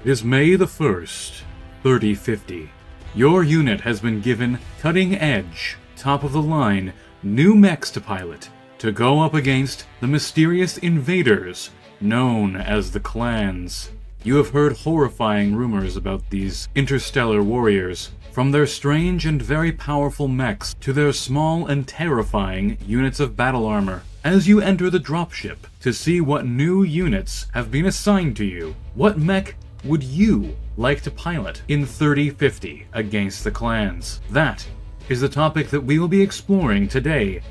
It is May the 1st, 3050. Your unit has been given cutting-edge, top-of-the-line, new mechs to pilot to go up against the mysterious invaders known as the clans. You have heard horrifying rumors about these interstellar warriors, from their strange and very powerful mechs to their small and terrifying units of battle armor. As you enter the dropship to see what new units have been assigned to you, what mech would you like to pilot in 3050 against the clans? That is the topic that we will be exploring today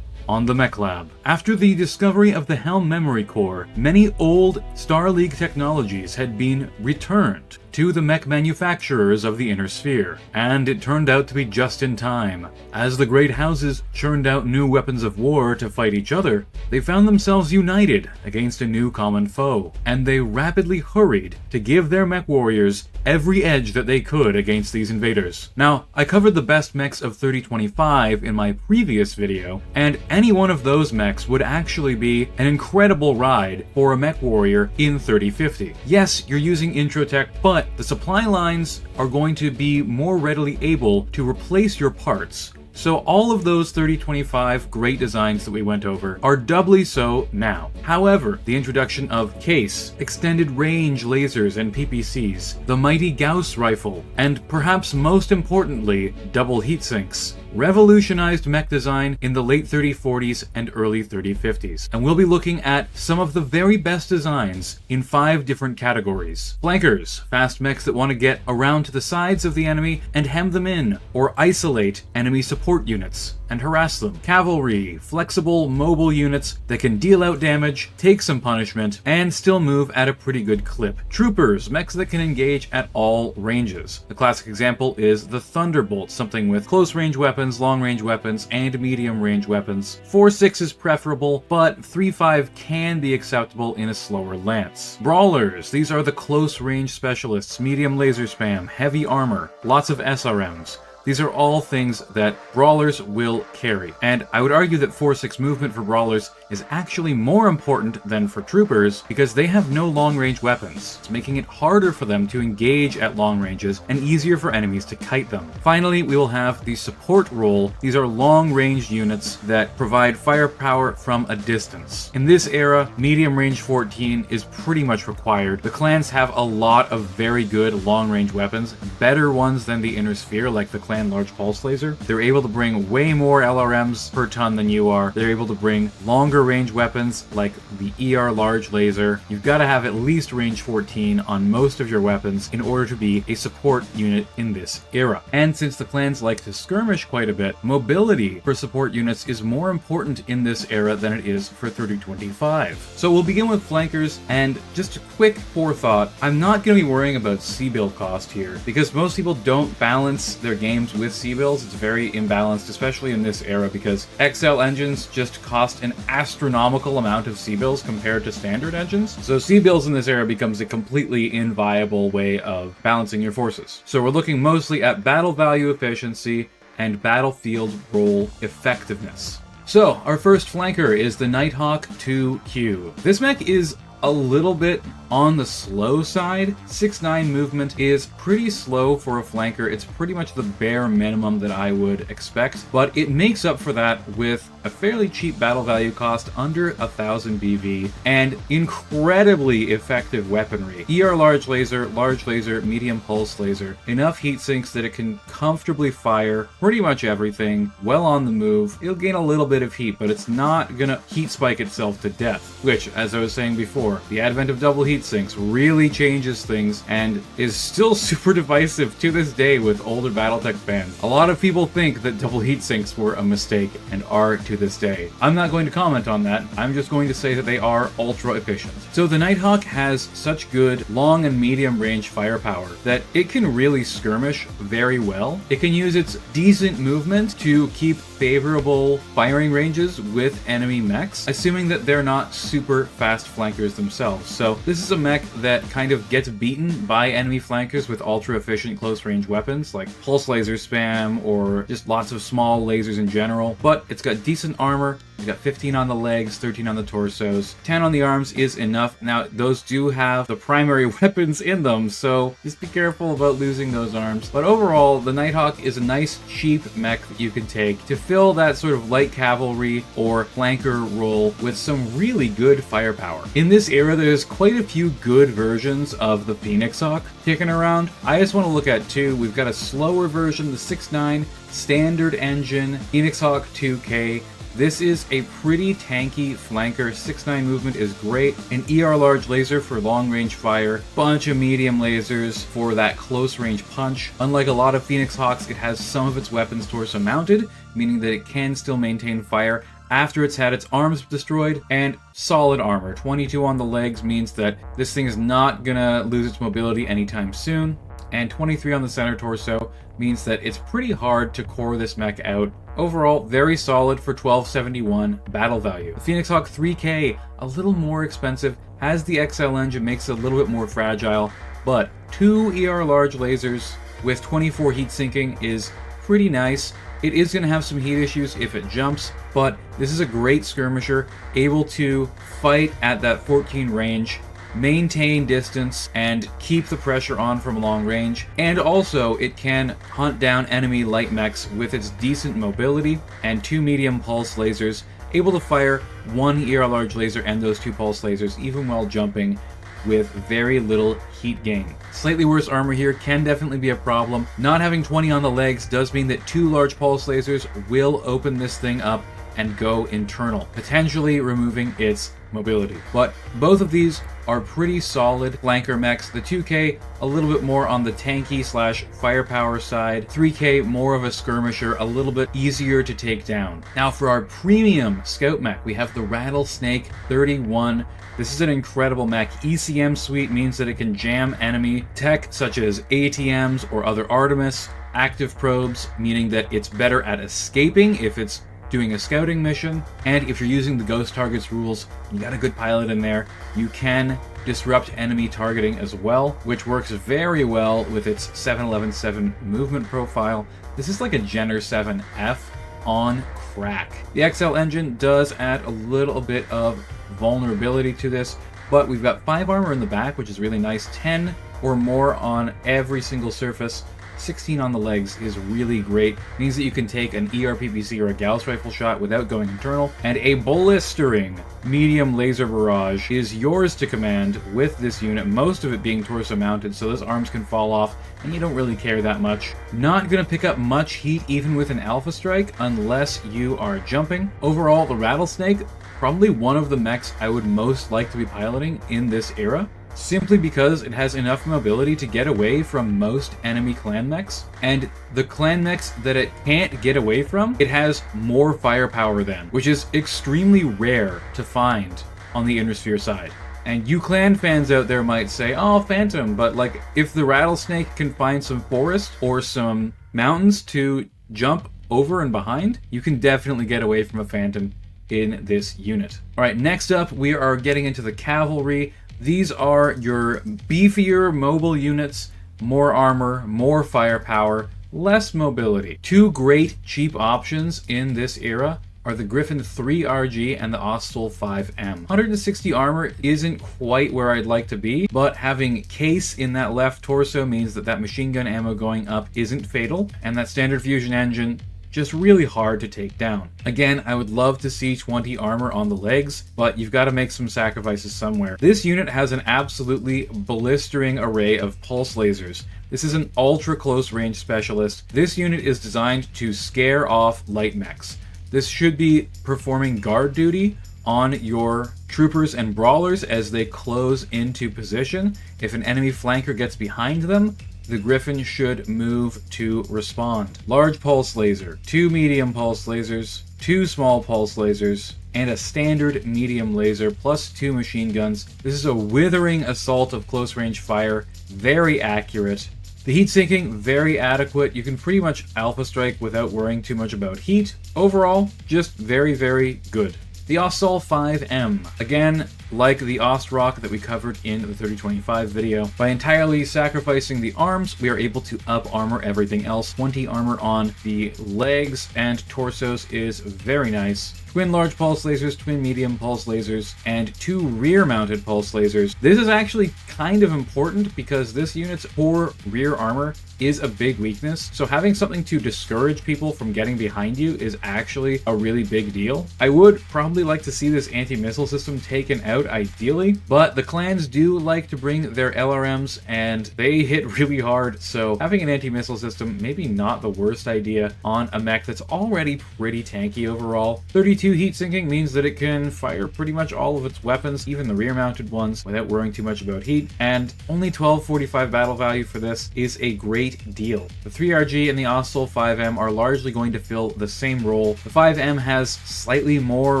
on the Mech Lab. After the discovery of the Helm Memory Core, many old Star League technologies had been returned to the mech manufacturers of the Inner Sphere, and it turned out to be just in time. As the great houses churned out new weapons of war to fight each other, they found themselves united against a new common foe, and they rapidly hurried to give their mech warriors every edge that they could against these invaders. Now, I covered the best mechs of 3025 in my previous video, and any one of those mechs would actually be an incredible ride for a mech warrior in 3050. Yes, you're using intro tech, but the supply lines are going to be more readily able to replace your parts. So all of those 3025 great designs that we went over are doubly so now. However, the introduction of case, extended range lasers and PPCs, the mighty Gauss rifle, and perhaps most importantly, double heatsinks, revolutionized mech design in the late 3040s and early 3050s. And we'll be looking at some of the very best designs in 5 different categories. Flankers, fast mechs that want to get around to the sides of the enemy and hem them in, or isolate enemy support units and harass them. Cavalry, flexible, mobile units that can deal out damage, take some punishment, and still move at a pretty good clip. Troopers, mechs that can engage at all ranges. The classic example is the Thunderbolt, something with close range weapons, long range weapons, and medium range weapons. 4.6 is preferable, but 3.5 can be acceptable in a slower lance. Brawlers, these are the close range specialists, medium laser spam, heavy armor, lots of SRMs. These are all things that Brawlers will carry, and I would argue that 4.6 movement for Brawlers is actually more important than for Troopers because they have no long-range weapons. It's making it harder for them to engage at long ranges and easier for enemies to kite them. Finally, we will have the support role. These are long-range units that provide firepower from a distance. In this era, medium range 14 is pretty much required. The clans have a lot of very good long-range weapons, better ones than the Inner Sphere, like the Clan Large Pulse Laser. They're able to bring way more LRMs per ton than you are. They're able to bring longer range weapons like the ER Large Laser. You've got to have at least range 14 on most of your weapons in order to be a support unit in this era. And since the clans like to skirmish quite a bit, mobility for support units is more important in this era than it is for 3025. So we'll begin with flankers, and just a quick forethought, I'm not going to be worrying about C-build cost here because most people don't balance their games with C-builds. It's very imbalanced, especially in this era, because XL engines just cost an astronomical amount of C-builds compared to standard engines. So C-builds in this era becomes a completely inviable way of balancing your forces. So we're looking mostly at battle value efficiency and battlefield role effectiveness. So our first flanker is the Nighthawk 2Q. This mech is a little bit on the slow side. 6.9 movement is pretty slow for a flanker. It's pretty much the bare minimum that I would expect, but it makes up for that with a fairly cheap battle value cost, under 1,000 BV, and incredibly effective weaponry. ER large laser, medium pulse laser, enough heat sinks that it can comfortably fire pretty much everything, well on the move. It'll gain a little bit of heat, but it's not gonna heat spike itself to death, which, as I was saying before, the advent of double heat sinks really changes things and is still super divisive to this day with older Battletech fans. A lot of people think that double heat sinks were a mistake and are to this day. I'm not going to comment on that. I'm just going to say that they are ultra efficient. So the Nighthawk has such good long and medium range firepower that it can really skirmish very well. It can use its decent movement to keep favorable firing ranges with enemy mechs, assuming that they're not super fast flankers themselves. So this is a mech that kind of gets beaten by enemy flankers with ultra efficient close range weapons like pulse laser spam or just lots of small lasers in general, but it's got decent armor, We've got 15 on the legs, 13 on the torsos, 10 on the arms is enough. Now, those do have the primary weapons in them, so just be careful about losing those arms. But overall, the Nighthawk is a nice, cheap mech that you can take to fill that sort of light cavalry or flanker role with some really good firepower. In this era, there's quite a few good versions of the Phoenix Hawk kicking around. I just want to look at two. We've got a slower version, the 6.9 standard engine Phoenix Hawk 2K. This is a pretty tanky flanker. 6.9 movement is great. An ER large laser for long range fire. Bunch of medium lasers for that close range punch. Unlike a lot of Phoenix Hawks, it has some of its weapons torso mounted, meaning that it can still maintain fire after it's had its arms destroyed, and solid armor. 22 on the legs means that this thing is not gonna lose its mobility anytime soon, and 23 on the center torso means that it's pretty hard to core this mech out. Overall, very solid for 1271 battle value. The Phoenix Hawk 3K, a little more expensive, has the XL engine, makes it a little bit more fragile, but 2 ER large lasers with 24 heat sinking is pretty nice. It is going to have some heat issues if it jumps, but this is a great skirmisher, able to fight at that 14 range, maintain distance, and keep the pressure on from long range. And also, it can hunt down enemy light mechs with its decent mobility and 2 medium pulse lasers, able to fire 1 ER large laser and those 2 pulse lasers even while jumping with very little heat gain. Slightly worse armor here can definitely be a problem. Not having 20 on the legs does mean that 2 large pulse lasers will open this thing up and go internal, potentially removing its mobility. But both of these are pretty solid flanker mechs. The 2K a little bit more on the tanky slash firepower side. 3K more of a skirmisher, a little bit easier to take down. Now for our premium scout mech, we have the Rattlesnake 31. This is an incredible mech. ECM suite means that it can jam enemy tech such as ATMs or other Artemis. Active probes, meaning that it's better at escaping if it's doing a scouting mission. And if you're using the ghost targets rules, you got a good pilot in there, you can disrupt enemy targeting as well, which works very well with its 7.11.7 movement profile. This is like a Jenner 7F on crack. The XL engine does add a little bit of vulnerability to this, but we've got 5 armor in the back, which is really nice, 10 or more on every single surface. 16 on the legs is really great. Means that you can take an ERPPC or a Gauss rifle shot without going internal, and a blistering medium laser barrage is yours to command with this unit, most of it being torso mounted, so those arms can fall off and you don't really care that much. Not gonna pick up much heat even with an alpha strike unless you are jumping. Overall, the Rattlesnake, probably one of the mechs I would most like to be piloting in this era, simply because it has enough mobility to get away from most enemy clan mechs, and the clan mechs that it can't get away from, it has more firepower than, which is extremely rare to find on the Innersphere side. And you clan fans out there might say, oh, Phantom, but like, if the Rattlesnake can find some forest or some mountains to jump over and behind, you can definitely get away from a Phantom in this unit. Alright, next up, we are getting into the cavalry. These are your beefier mobile units, more armor, more firepower, less mobility. 2 great cheap options in this era are the Griffin 3RG and the Austral 5M. 160 armor isn't quite where I'd like to be, but having case in that left torso means that machine gun ammo going up isn't fatal, and that standard fusion engine just really hard to take down. Again, I would love to see 20 armor on the legs, but you've got to make some sacrifices somewhere. This unit has an absolutely blistering array of pulse lasers. This is an ultra close range specialist. This unit is designed to scare off light mechs. This should be performing guard duty on your troopers and brawlers as they close into position. If an enemy flanker gets behind them, the Griffin should move to respond. Large pulse laser, 2 medium pulse lasers, 2 small pulse lasers, and a standard medium laser, plus 2 machine guns. This is a withering assault of close range fire, very accurate. The heat sinking, very adequate. You can pretty much alpha strike without worrying too much about heat. Overall, just very, very good. The Austral 5M. Again, like the Ostrock that we covered in the 3025 video. By entirely sacrificing the arms, we are able to up armor everything else. 20 armor on the legs and torsos is very nice. Twin large pulse lasers, twin medium pulse lasers, and 2 rear-mounted pulse lasers. This is actually kind of important because this unit's poor rear armor is a big weakness, so having something to discourage people from getting behind you is actually a really big deal. I would probably like to see this anti-missile system taken out ideally, but the clans do like to bring their LRMs and they hit really hard, so having an anti-missile system maybe not the worst idea on a mech that's already pretty tanky overall. 32 heat sinking means that it can fire pretty much all of its weapons, even the rear-mounted ones, without worrying too much about heat, and only 1245 battle value for this is a great deal. The 3RG and the Ostel 5M are largely going to fill the same role. The 5M has slightly more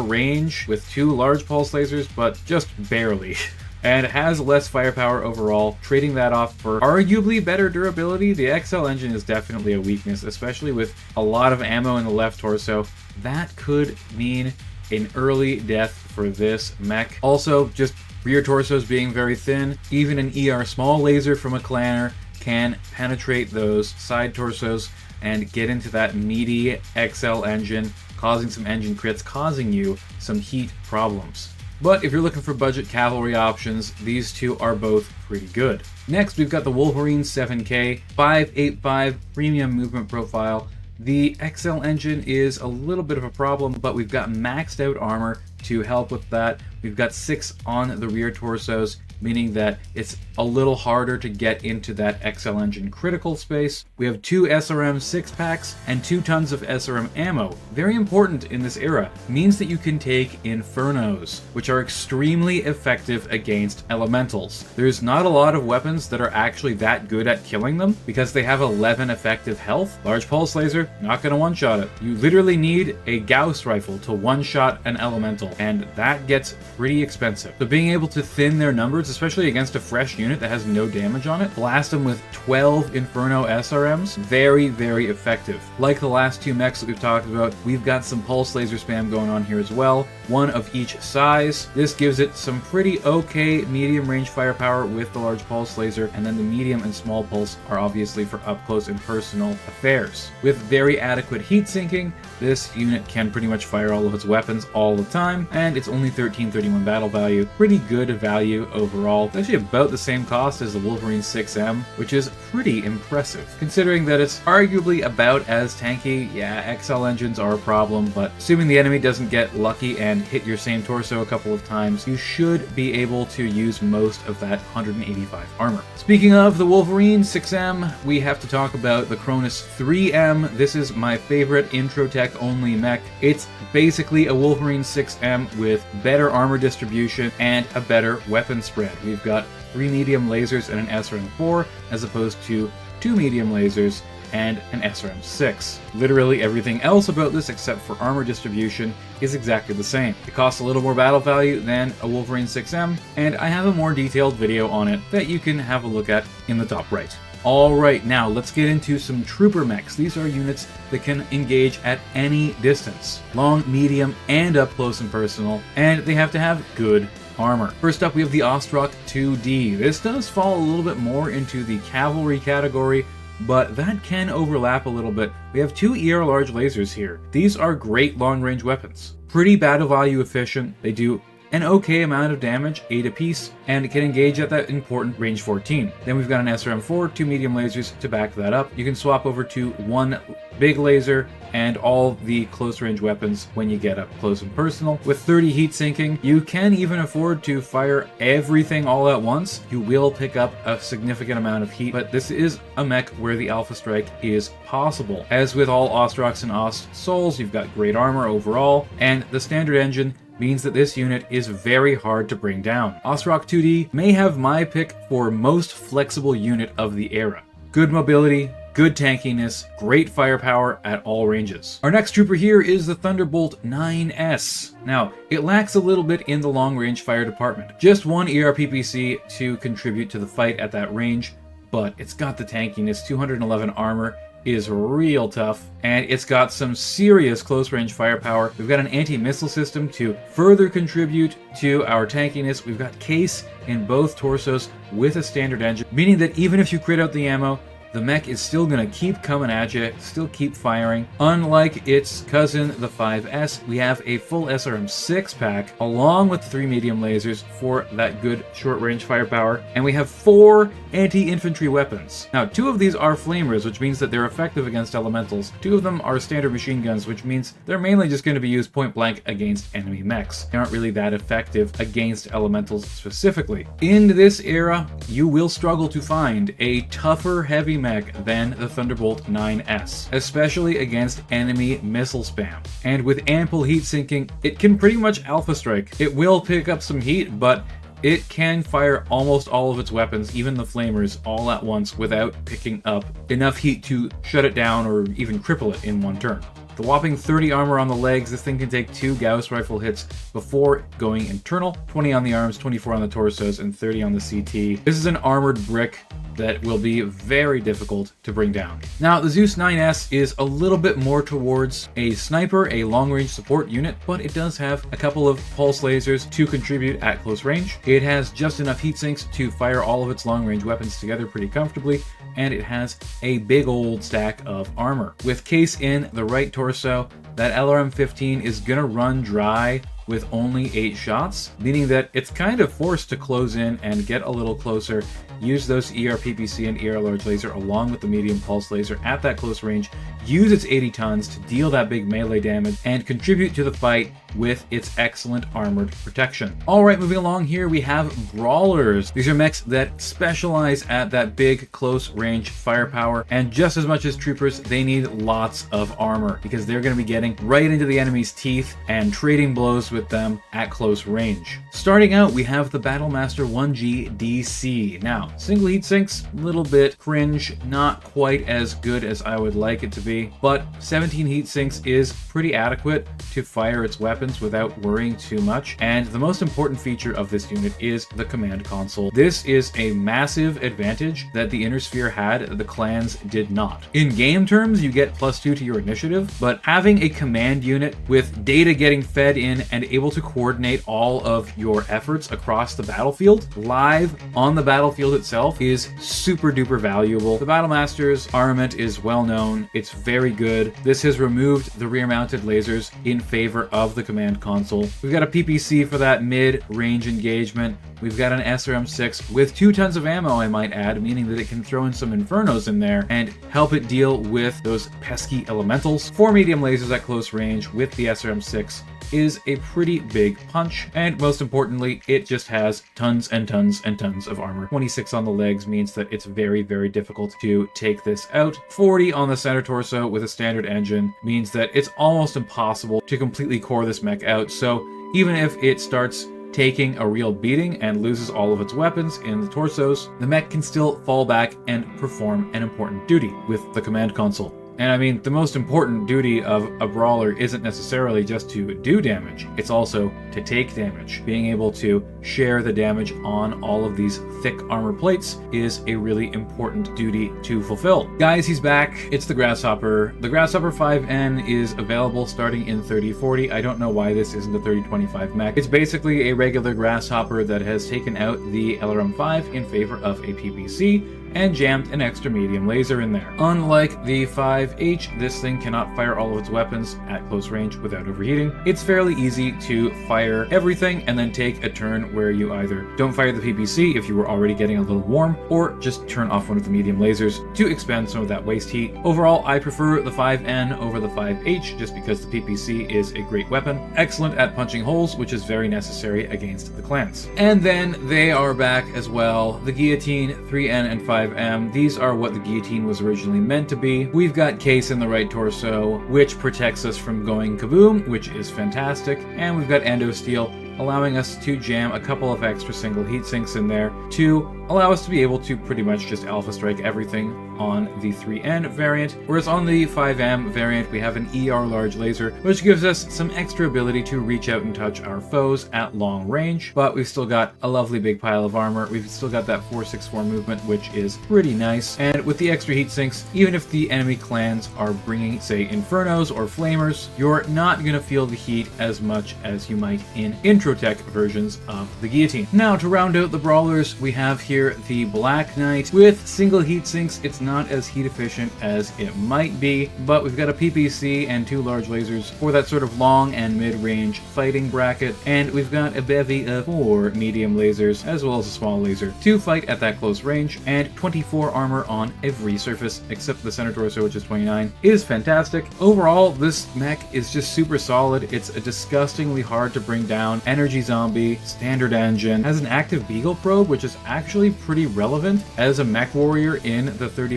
range with 2 large pulse lasers, but just barely. And it has less firepower overall. Trading that off for arguably better durability, the XL engine is definitely a weakness, especially with a lot of ammo in the left torso. That could mean an early death for this mech. Also, just rear torsos being very thin, even an ER small laser from a clanner can penetrate those side torsos and get into that meaty XL engine, causing some engine crits, causing you some heat problems. But if you're looking for budget cavalry options, these two are both pretty good. Next, we've got the Wolverine 7K, 585 premium movement profile. The XL engine is a little bit of a problem, but we've got maxed out armor to help with that. We've got 6 on the rear torsos, meaning that it's a little harder to get into that XL engine critical space. We have 2 SRM 6-packs and 2 tons of SRM ammo. Very important in this era. Means that you can take Infernos, which are extremely effective against elementals. There's not a lot of weapons that are actually that good at killing them because they have 11 effective health. Large pulse laser, not gonna one-shot it. You literally need a Gauss rifle to one-shot an elemental, and that gets pretty expensive. So being able to thin their numbers, especially against a fresh unit that has no damage on it, blast them with 12 Inferno SRMs, very, very effective. Like the last 2 mechs that we've talked about, we've got some pulse laser spam going on here as well, 1 of each size. This gives it some pretty okay medium range firepower with the large pulse laser, and then the medium and small pulse are obviously for up close and personal affairs. With very adequate heat sinking, this unit can pretty much fire all of its weapons all the time, and it's only 1331 battle value. Pretty good value overall. It's actually about the same cost as the Wolverine 6M, which is pretty impressive. Considering that it's arguably about as tanky, yeah, XL engines are a problem, but assuming the enemy doesn't get lucky and hit your same torso a couple of times, you should be able to use most of that 185 armor. Speaking of the Wolverine 6M, we have to talk about the Cronus 3M. This is my favorite intro tech only mech. It's basically a Wolverine 6M with better armor distribution and a better weapon spread. We've got 3 medium lasers and an SRM4 as opposed to 2 medium lasers and an SRM6. Literally everything else about this except for armor distribution is exactly the same. It costs a little more battle value than a Wolverine 6M, and I have a more detailed video on it that you can have a look at in the top right. Alright, now let's get into some trooper mechs. These are units that can engage at any distance. Long, medium, and up close and personal, and they have to have good armor. First up, we have the Ostrock 2D. This does fall a little bit more into the cavalry category, but that can overlap a little bit. We have 2 ER large lasers here. These are great long-range weapons. Pretty battle value efficient. They do an okay amount of damage, 8 apiece, and it can engage at that important range 14. Then we've got an SRM4, 2 medium lasers to back that up. You can swap over to 1 big laser and all the close range weapons when you get up close and personal. With 30 heat sinking, you can even afford to fire everything all at once. You will pick up a significant amount of heat, but this is a mech where the Alpha Strike is possible. As with all Ostrocks and Ost Souls, you've got great armor overall, and the standard engine means that this unit is very hard to bring down. Ostrock 2D may have my pick for most flexible unit of the era. Good mobility, good tankiness, great firepower at all ranges. Our next trooper here is the Thunderbolt 9S. Now, it lacks a little bit in the long-range fire department. Just 1 ERPPC to contribute to the fight at that range, but it's got the tankiness, 211 armor, is real tough, and it's got some serious close-range firepower. We've got an anti-missile system to further contribute to our tankiness. We've got case in both torsos with a standard engine, meaning that even if you crit out the ammo, the mech is still going to keep coming at you, still keep firing. Unlike its cousin, the 5S, we have a full SRM6 pack, along with 3 medium lasers for that good short-range firepower, and we have 4 anti-infantry weapons. Now, 2 of these are flamers, which means that they're effective against elementals. 2 of them are standard machine guns, which means they're mainly just going to be used point-blank against enemy mechs. They aren't really that effective against elementals specifically. In this era, you will struggle to find a tougher heavy mech than the Thunderbolt 9S, especially against enemy missile spam. And with ample heat sinking, it can pretty much alpha strike. It will pick up some heat, but it can fire almost all of its weapons, even the flamers, all at once without picking up enough heat to shut it down or even cripple it in one turn. The whopping 30 armor on the legs, this thing can take 2 Gauss rifle hits before going internal, 20 on the arms, 24 on the torsos, and 30 on the CT. This is an armored brick that will be very difficult to bring down. Now, the Zeus 9S is a little bit more towards a sniper, a long-range support unit, but it does have a couple of pulse lasers to contribute at close range. It has just enough heat sinks to fire all of its long-range weapons together pretty comfortably, and it has a big old stack of armor. With case in the right torso, that LRM-15 is gonna run dry with only 8 shots, meaning that it's kind of forced to close in and get a little closer, use those ER PPC and ER large laser along with the medium pulse laser at that close range, use its 80 tons to deal that big melee damage, and contribute to the fight with its excellent armored protection. Alright, moving along here, we have brawlers. These are mechs that specialize at that big close range firepower, and just as much as troopers, they need lots of armor because they're going to be getting right into the enemy's teeth and trading blows with them at close range. Starting out, we have the Battlemaster 1G DC. Now, single heat sinks, little bit cringe, not quite as good as I would like it to be, but 17 heat sinks is pretty adequate to fire its weapons without worrying too much. And the most important feature of this unit is the command console. This is a massive advantage that the Inner Sphere had, the clans did not. In game terms, you get +2 to your initiative, but having a command unit with data getting fed in and able to coordinate all of your efforts across the battlefield, live on the battlefield itself, is super duper valuable. The Battlemaster's armament is well known, it's very good. This has removed the rear mounted lasers in favor of the command console. We've got a PPC for that mid-range engagement. We've got an SRM6 with 2 tons of ammo, I might add, meaning that it can throw in some Infernos in there and help it deal with those pesky elementals. 4 medium lasers at close range with the SRM6 is a pretty big punch, and most importantly, it just has tons and tons and tons of armor. 26 on the legs means that it's very, very difficult to take this out. 40 on the center torso with a standard engine means that it's almost impossible to completely core this mech out, so even if it starts taking a real beating and loses all of its weapons in the torsos, the mech can still fall back and perform an important duty with the command console. And I mean, the most important duty of a brawler isn't necessarily just to do damage, it's also to take damage. Being able to share the damage on all of these thick armor plates is a really important duty to fulfill. Guys, he's back. It's the Grasshopper. The Grasshopper 5N is available starting in 3040. I don't know why this isn't a 3025 mech. It's basically a regular Grasshopper that has taken out the LRM5 in favor of a PPC and jammed an extra medium laser in there. Unlike the 5H, this thing cannot fire all of its weapons at close range without overheating. It's fairly easy to fire everything and then take a turn where you either don't fire the PPC if you were already getting a little warm, or just turn off one of the medium lasers to expend some of that waste heat. Overall, I prefer the 5N over the 5H just because the PPC is a great weapon, excellent at punching holes, which is very necessary against the clans. And then they are back as well. The Guillotine 3N and 5M. These are what the Guillotine was originally meant to be. We've got case in the right torso, which protects us from going kaboom, which is fantastic. And we've got endo steel, allowing us to jam a couple of extra single heat sinks in there to allow us to be able to pretty much just alpha strike everything on the 3N variant, whereas on the 5M variant we have an ER large laser, which gives us some extra ability to reach out and touch our foes at long range, but we've still got a lovely big pile of armor. We've still got that 464 movement, which is pretty nice, and with the extra heat sinks, even if the enemy clans are bringing, say, Infernos or Flamers, you're not going to feel the heat as much as you might in intro tech versions of the Guillotine. Now, to round out the brawlers, we have here the Black Knight. With single heat sinks, it's not as heat efficient as it might be, but we've got a PPC and 2 large lasers for that sort of long and mid-range fighting bracket, and we've got a bevy of 4 medium lasers as well as a small laser to fight at that close range, and 24 armor on every surface except the center torso, which is 29, is fantastic. Overall, this mech is just super solid. It's a disgustingly hard to bring down energy zombie, standard engine, has an active beagle probe, which is actually pretty relevant as a mech warrior in the 3050s.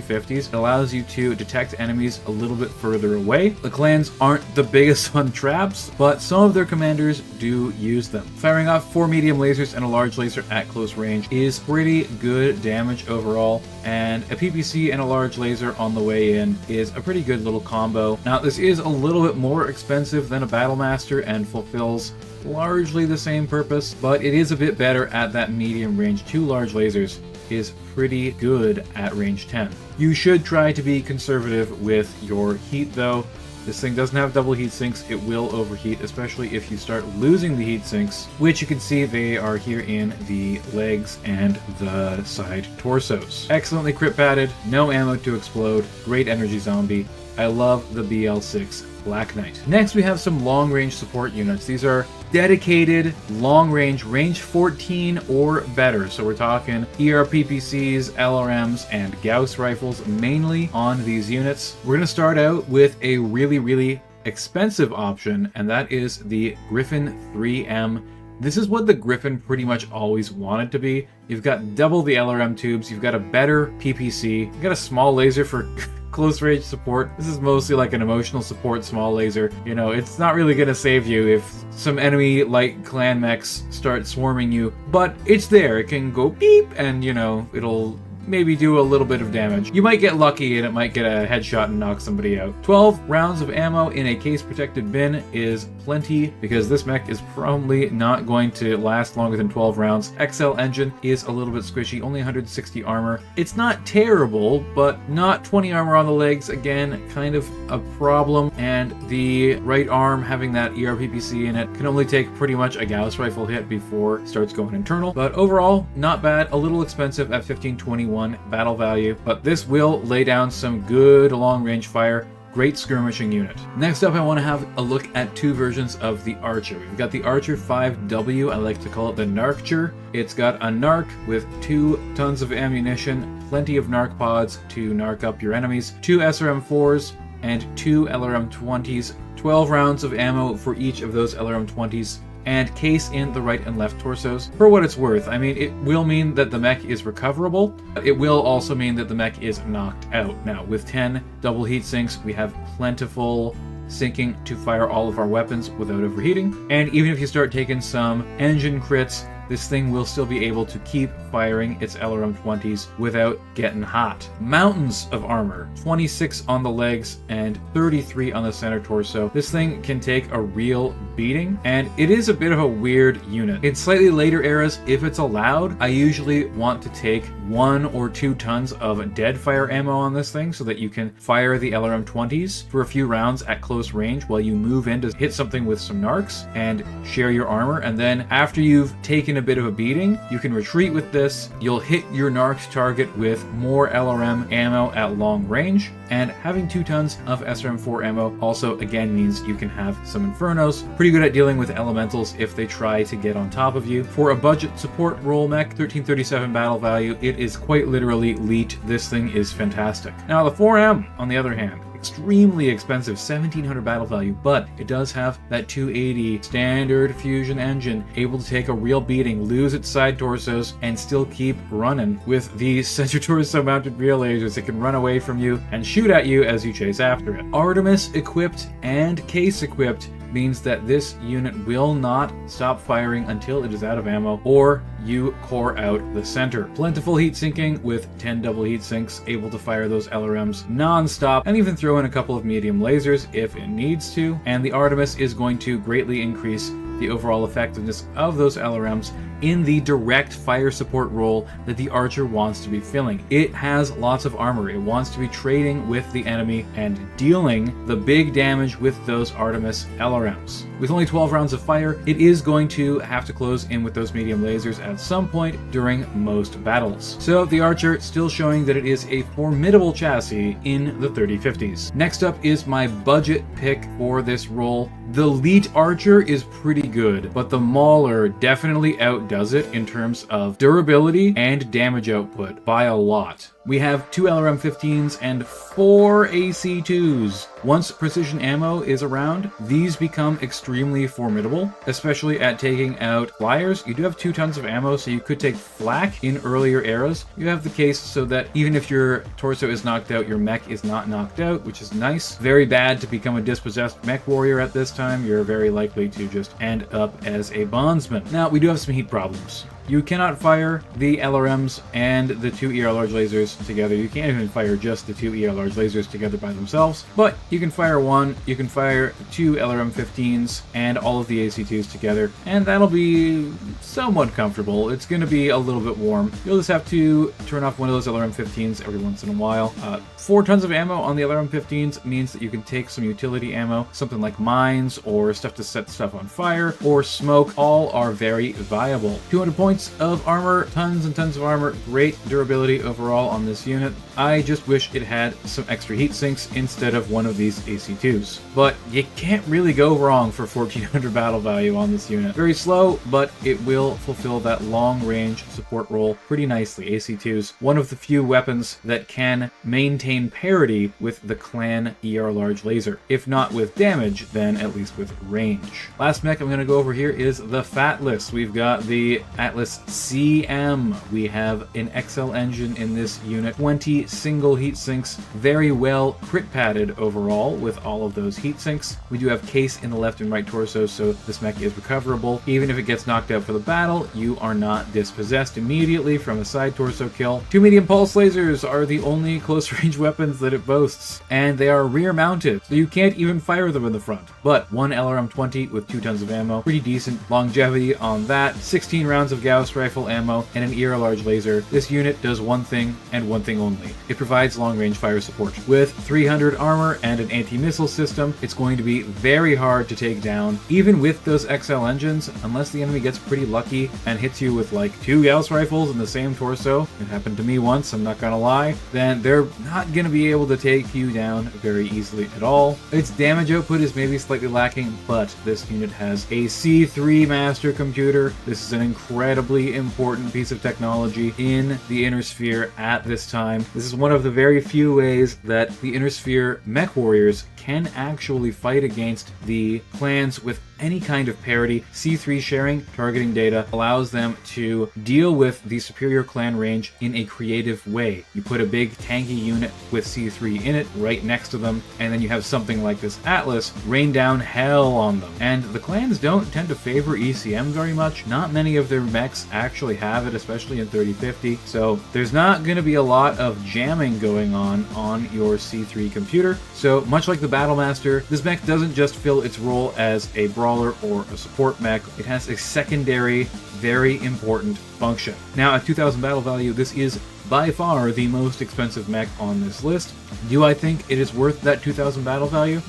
It allows you to detect enemies a little bit further away. The clans aren't the biggest on traps, but some of their commanders do use them. Firing off 4 medium lasers and a large laser at close range is pretty good damage overall, and a PPC and a large laser on the way in is a pretty good little combo. Now, this is a little bit more expensive than a Battlemaster and fulfills largely the same purpose, but it is a bit better at that medium range. 2 large lasers is pretty good at range 10. You should try to be conservative with your heat though. This thing doesn't have double heat sinks. It will overheat, especially if you start losing the heat sinks, which you can see they are here in the legs and the side torsos. Excellently crit padded, no ammo to explode, great energy zombie. I love the BL6 Black Knight. Next, we have some long-range support units. These are dedicated, long-range, range 14 or better. So we're talking ERPPCs, LRMs, and Gauss rifles mainly on these units. We're going to start out with a really expensive option, and that is the Griffin 3M. This is what the Griffin pretty much always wanted to be. You've got double the LRM tubes, you've got a better PPC, you've got a small laser for close range support. This is mostly like an emotional support small laser. You know, it's not really gonna save you if some enemy like clan mechs start swarming you, but it's there. It can go beep and, you know, it'll maybe do a little bit of damage. You might get lucky and it might get a headshot and knock somebody out. 12 rounds of ammo in a case protected bin is plenty because this mech is probably not going to last longer than 12 rounds. XL engine is a little bit squishy, only 160 armor. It's not terrible, but not 20 armor on the legs. Again, kind of a problem. And the right arm having that ERPPC in it can only take pretty much a Gauss rifle hit before it starts going internal. But overall, not bad. A little expensive at 1521 battle value, but this will lay down some good long-range fire. Great skirmishing unit. Next up, I want to have a look at 2 versions of the Archer. We've got the Archer 5W, I like to call it the Narcture. It's got a Narc with 2 tons of ammunition, plenty of Narc pods to narc up your enemies, 2 SRM4s, and 2 LRM20s, 12 rounds of ammo for each of those LRM20s, and case in the right and left torsos. For what it's worth, I mean, it will mean that the mech is recoverable, but it will also mean that the mech is knocked out. Now, with 10 double heat sinks, we have plentiful sinking to fire all of our weapons without overheating, and even if you start taking some engine crits, this thing will still be able to keep firing its LRM-20s without getting hot. Mountains of armor, 26 on the legs and 33 on the center torso. This thing can take a real beating, and it is a bit of a weird unit. In slightly later eras, if it's allowed, I usually want to take 1 or 2 tons of dead fire ammo on this thing so that you can fire the LRM-20s for a few rounds at close range while you move in to hit something with some narcs and share your armor, and then after you've taken a bit of a beating, you can retreat with this. You'll hit your narcs target with more LRM ammo at long range, and having 2 tons of SRM4 ammo also again means you can have some Infernos. Pretty good at dealing with elementals if they try to get on top of you. For a budget support role mech, 1337 battle value, it is quite literally leet. This thing is fantastic. Now the 4M, on the other hand, extremely expensive, 1700 battle value, but it does have that 280 standard fusion engine, able to take a real beating, lose its side torsos, and still keep running. With the center torso mounted rear lasers, it can run away from you and shoot at you as you chase after it. Artemis equipped and case equipped means that this unit will not stop firing until it is out of ammo or you core out the center. Plentiful heat sinking with 10 double heat sinks, able to fire those LRMs non-stop, and even throw in a couple of medium lasers if it needs to. And the Artemis is going to greatly increase the overall effectiveness of those LRMs in the direct fire support role that the archer wants to be filling. It has lots of armor. It wants to be trading with the enemy and dealing the big damage with those Artemis LRMs. With only 12 rounds of fire, it is going to have to close in with those medium lasers at some point during most battles. So the archer still showing that it is a formidable chassis in the 3050s. Next up is my budget pick for this role. The Elite Archer is pretty good, but the Mauler definitely outdoes it in terms of durability and damage output by a lot. We have 2 LRM-15s and 4 AC-2s. Once precision ammo is around, these become extremely formidable, especially at taking out flyers. You do have 2 tons of ammo, so you could take flak in earlier eras. You have the case so that even if your torso is knocked out, your mech is not knocked out, which is nice. Very bad to become a dispossessed mech warrior at this time. You're very likely to just end up as a bondsman. Now, we do have some heat problems. You cannot fire the LRMs and the 2 ER large lasers together. You can't even fire just the 2 ER large lasers together by themselves, but you can fire one, you can fire 2 LRM-15s and all of the AC-2s together, and that'll be somewhat comfortable. It's going to be a little bit warm. You'll just have to turn off one of those LRM-15s every once in a while. 4 tons of ammo on the LRM-15s means that you can take some utility ammo, something like mines or stuff to set stuff on fire or smoke. All are very viable. 200 points of armor, tons and tons of armor, great durability overall on this unit. I just wish it had some extra heat sinks instead of one of these AC-2s. But you can't really go wrong for 1400 battle value on this unit. Very slow, but it will fulfill that long-range support role pretty nicely. AC-2s, one of the few weapons that can maintain parity with the clan ER large laser. If not with damage, then at least with range. Last mech I'm going to go over here is the Fatless. We've got the Atlas CM. We have an XL engine in this unit, 20 single heat sinks, very well crit padded overall with all of those heat sinks. We do have case in the left and right torso, so this mech is recoverable. Even if it gets knocked out for the battle, you are not dispossessed immediately from a side torso kill. 2 medium pulse lasers are the only close range weapons that it boasts, and they are rear mounted, so you can't even fire them in the front. But 1 LRM-20 with 2 tons of ammo, pretty decent longevity on that. 16 rounds of Gauss rifle ammo and an ER large laser. This unit does one thing and one thing only. It provides long-range fire support. With 300 armor and an anti-missile system, it's going to be very hard to take down, even with those XL engines, unless the enemy gets pretty lucky and hits you with like 2 Gauss rifles in the same torso. It happened to me once, I'm not gonna lie. Then they're not gonna be able to take you down very easily at all. Its damage output is maybe slightly lacking, but this unit has a C3 master computer. This is an incredibly important piece of technology in the Inner Sphere at this time. This is one of the very few ways that the Inner Sphere mech warriors can actually fight against the clans with any kind of parity. C3 sharing targeting data allows them to deal with the superior clan range in a creative way. You put a big tanky unit with C3 in it right next to them, and then you have something like this Atlas rain down hell on them. And the clans don't tend to favor ECM very much. Not many of their mechs actually have it, especially in 3050. So there's not going to be a lot of jamming going on your C3 computer. So much like the Battlemaster, this mech doesn't just fill its role as a brawler or a support mech. It has a secondary, very important function. Now at 2000 battle value, this is by far the most expensive mech on this list. Do I think it is worth that 2000 battle value?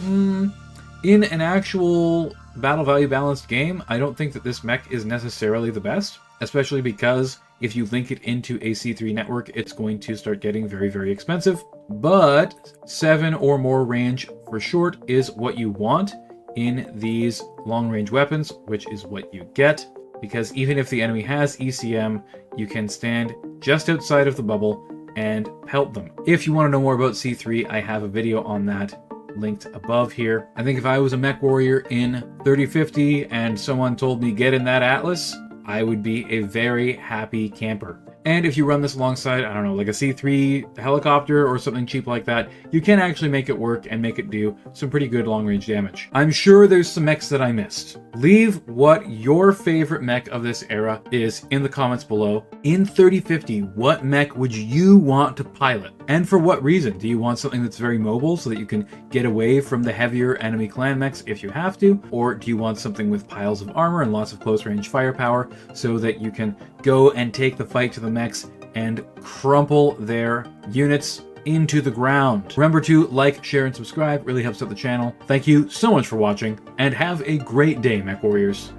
In an actual battle value balanced game, I don't think that this mech is necessarily the best, especially because if you link it into a C3 network, it's going to start getting very, very expensive. But 7 or more range for short is what you want in these long-range weapons, which is what you get, because even if the enemy has ECM, you can stand just outside of the bubble and help them. If you want to know more about C3, I have a video on that linked above here. I think if I was a mech warrior in 3050 and someone told me get in that Atlas, I would be a very happy camper. And if you run this alongside, I don't know, like a C3 helicopter or something cheap like that, you can actually make it work and make it do some pretty good long-range damage. I'm sure there's some mechs that I missed. Leave what your favorite mech of this era is in the comments below. In 3050, what mech would you want to pilot? And for what reason? Do you want something that's very mobile so that you can get away from the heavier enemy clan mechs if you have to? Or do you want something with piles of armor and lots of close-range firepower so that you can go and take the fight to the mechs and crumple their units into the ground? Remember to like, share, and subscribe. It really helps out the channel. Thank you so much for watching, and have a great day, Mech Warriors.